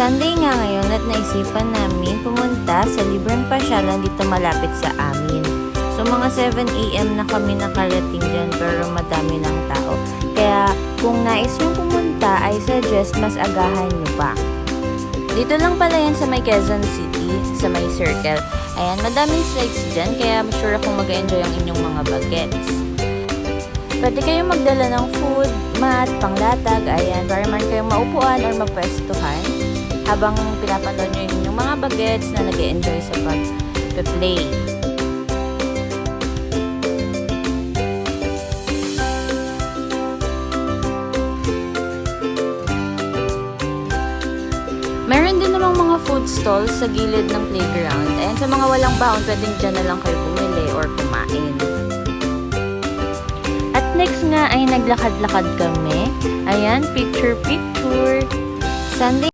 Sunday nga ngayon at naisipan namin pumunta sa libreng pasyalan dito malapit sa amin. So mga 7 AM na kami nakarating dyan pero madami ng tao. Kaya kung nais nyo pumunta ay suggest mas agahan nyo pa. Dito lang pala yan sa may Quezon City, sa may Circle. Ayan, madaming slides dyan kaya sure akong mag-enjoy ang inyong mga bagets. Pwede kayong magdala ng food, mat, panglatag, ayan, para man kayong maupuan or magpwestuhan habang pinapanood nyo yung mga bagets na nag-enjoy sa pag-play. Meron din namang mga food stalls sa gilid ng playground. Ayan, sa mga walang baon, pwedeng dyan na lang kayo bumili or kumain. At next nga ay naglakad-lakad kami. Ayan, picture-picture. Sunday